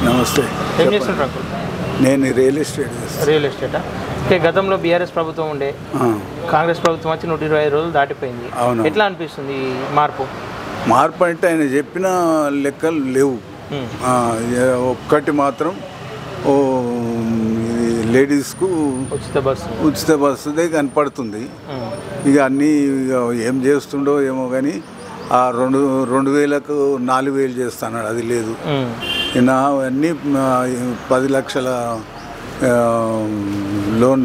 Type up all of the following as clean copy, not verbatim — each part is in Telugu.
నమస్తే. ఏం చేస్తుంటారు? నేను రియల్ ఎస్టేటా? ఓకే, గతంలో బీఆర్ఎస్ ప్రభుత్వం ఉండే, కాంగ్రెస్ ప్రభుత్వం వచ్చి 125 రోజులు దాటిపోయింది. అవును. ఎట్లా అనిపిస్తుంది ఈ మార్పు? మార్పు అంటే ఆయన చెప్పిన లెక్కలు లేవు. ఒక్కటి మాత్రం లేడీస్కు ఉచిత బస్సుదే కనపడుతుంది. ఇక అన్నీ ఏం చేస్తుండో ఏమో కానీ ఆ 2,000కు 4,000 చేస్తున్నాడు, అది లేదు. ఈయన అన్నీ 10 లక్షల లోన్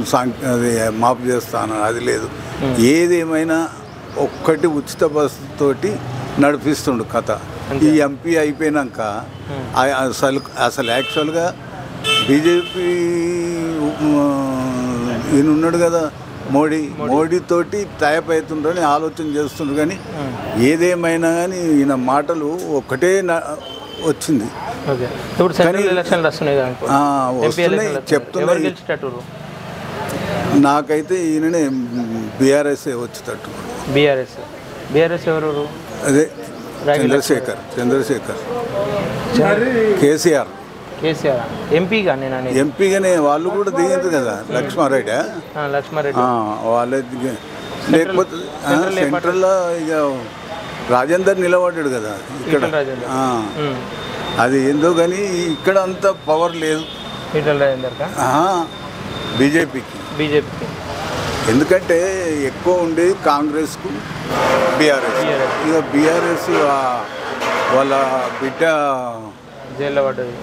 అది మాఫ్ చేస్తాను, అది లేదు. ఏదేమైనా ఒక్కటి ఉచిత బస్సు తోటి నడిపిస్తుండు కథ. ఈ ఎంపీ అయిపోయినాక అసలు యాక్చువల్గా బీజేపీ ఈయన ఉన్నాడు కదా, మోడీతోటి టైప్ అవుతుండని ఆలోచన చేస్తుండ్రు. కానీ ఏదేమైనా కానీ ఈయన మాటలు ఒక్కటే వచ్చింది. చెప్తున్నా, నాకైతే ఈయననే బీఆర్ఎస్ వచ్చేటట్టు. బీఆర్ఎస్ ఎవరు? అదే చంద్రశేఖర్, కేసీఆర్ ఎంపీగానే వాళ్ళు కూడా దిగింది కదా. లక్ష్మారెడ్డి వాళ్ళే లేకపోతే సెంట్రల్లో ఇక రాజేందర్ నిలబడ్డాడు కదా ఇక్కడ. అది ఏందో కానీ ఇక్కడ అంత పవర్ లేదు బీజేపీకి. ఎందుకంటే ఎక్కువ ఉండేది కాంగ్రెస్కు, బీఆర్ఎస్. ఇక బీఆర్ఎస్ వాళ్ళ బిడ్డ జైల్లో పడ్డది,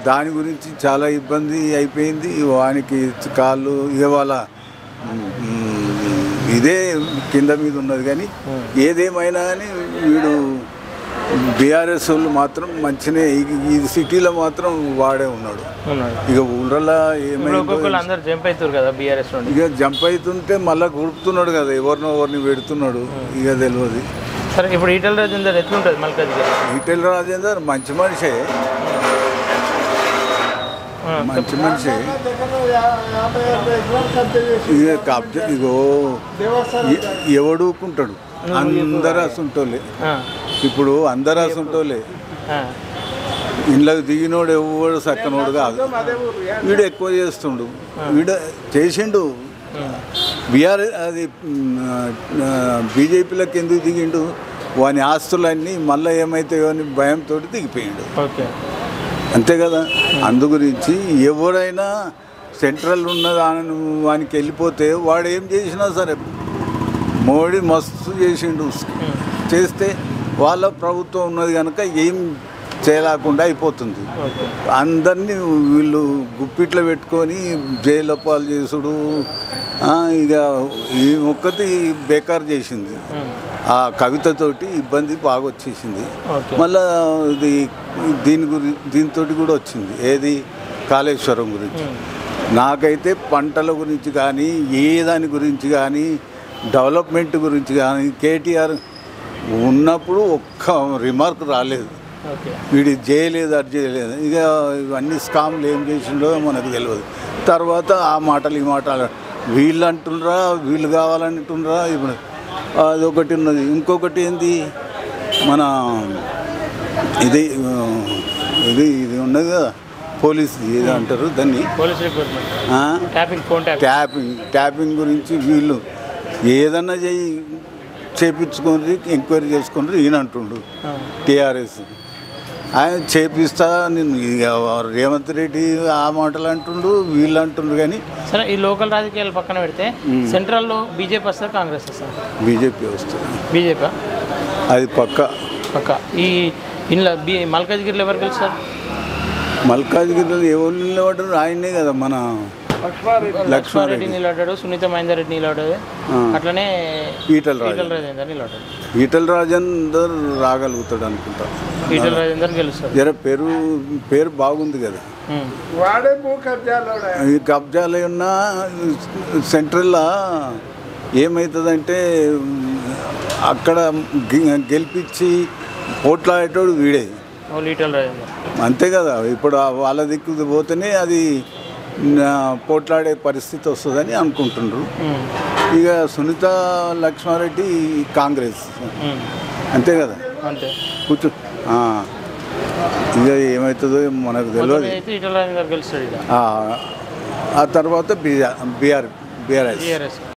దాని గురించి చాలా ఇబ్బంది అయిపోయింది. వానికి కాళ్ళు ఇవాళ ఇదే కింద మీద ఉన్నది. కానీ ఏదేమైనా కానీ వీడు బీఆర్ఎస్ వాళ్ళు మాత్రం మంచినే, ఈ సిటీలో మాత్రం వాడే ఉన్నాడు. ఇక ఊళ్ళలో ఏమైనా ఇక జంప్ అవుతుంటే మళ్ళీ గుడుపుతున్నాడు కదా, ఎవరిని పెడుతున్నాడు, ఇక తెలియదు. సరే, ఇప్పుడు ఈటెల రాజేందర్ ఎట్లుంటుంది? ఈటెల రాజేందర్ మంచి మనిషే. ఇక కబ్జా ఇగో ఎవడుకుంటాడు, అందరూ అసుంటోలే. ఇప్పుడు అందరూ అసుంటోలే. ఇంట్లోకి దిగినోడు ఎవడు సక్కనోడు కాదు. వీడు ఎక్కువ చేస్తుండు, వీడు చేసిండు. అది బీజేపీలోకి ఎందుకు దిగిండు? వాని ఆస్తులన్నీ మళ్ళీ ఏమైతాయో అని భయంతో దిగిపోయిండు, అంతే కదా. అందు గురించి ఎవరైనా సెంట్రల్ ఉన్న వానికి వెళ్ళిపోతే వాడు ఏం చేసినా సరే, మోడీ మస్తు చేసిండు. చేస్తే వాళ్ళ ప్రభుత్వం ఉన్నది కనుక ఏం చేయలేకుండా అయిపోతుంది. అందరినీ వీళ్ళు గుప్పిట్లో పెట్టుకొని జైలు పాలు చేసుడు, ఇక ఈ ఒక్కటి బేకార్ చేసింది. ఆ కవితతోటి ఇబ్బంది బాగా వచ్చేసింది. మళ్ళా దీంతో కూడా వచ్చింది, ఏది కాళేశ్వరం గురించి. నాకైతే పంటల గురించి కానీ, ఏ దాని గురించి కానీ, డెవలప్మెంట్ గురించి కానీ కేటీఆర్ ఉన్నప్పుడు ఒక్క రిమార్క్ రాలేదు. వీడి చేయలేదు, అది చేయలేదు. ఇక ఇవన్నీ స్కామ్లు ఏం చేసిండో మనకు తెలియదు. తర్వాత ఆ మాటలు ఈ మాటలు వీళ్ళు అంటుండ్రా, వీళ్ళు కావాలంటుండ్రా. ఇప్పుడు అదొకటి ఉన్నది. ఇంకొకటి ఏంది, మన ఇది ఉన్నది కదా, పోలీస్ ఏదో అంటారు దాన్ని, ట్యాపింగ్ గురించి వీళ్ళు ఏదన్నా చేపించుకొని ఎంక్వైరీ చేసుకుని ఈయన అంటుండు టీఆర్ఎస్. ఆయన చేపిస్తా నేను రేవంత్ రెడ్డి ఆ మాటలు అంటుండు, వీళ్ళు అంటుండ్రు. కానీ సరే, ఈ లోకల్ రాజకీయాలు పక్కన పెడితే సెంట్రల్లో బీజేపీ వస్తారు, కాంగ్రెస్ వస్తారు? బీజేపీ వస్తుంది. బీజేపీ అది పక్క. ఈ ఇంట్లో మల్కాజ్గిరిలో ఎవరు గెలుస్తారు? మల్కాజ్గిరిలో ఎవరు నిలబడ్డారు? ఆయనే కదా, మన లక్ష్మారెడ్డి నిలబడ్డాడు, సునీత మహేందర్ రెడ్డి నిలబడ్డాడు, అట్లనే ఈటెల రాజేందర్ రాగలుగుతాడు అనుకుంటా. ఈటెల రాజేందర్ గెలుస్తాడు. జర పేరు బాగుంది కదా. ఈ కబ్జాలు ఉన్న సెంట్రల్లో ఏమవుతుందంటే అక్కడ గెలిపించి పోట్లాడేటోడు వీడే, అంతే కదా. ఇప్పుడు వాళ్ళ దిక్కు పోతేనే అది పోట్లాడే పరిస్థితి వస్తుందని అనుకుంటుండ్రు. ఇక సునీత లక్ష్మారెడ్డి కాంగ్రెస్, అంతే కదా. అంతే కూర్చో ఇక ఏమవుతుందో మనకు తెలియదు. అయితే ఈటల రాజేందర్ గారు గెలుస్తాడు ఇక. ఆ తర్వాత బీఆర్ఎస్.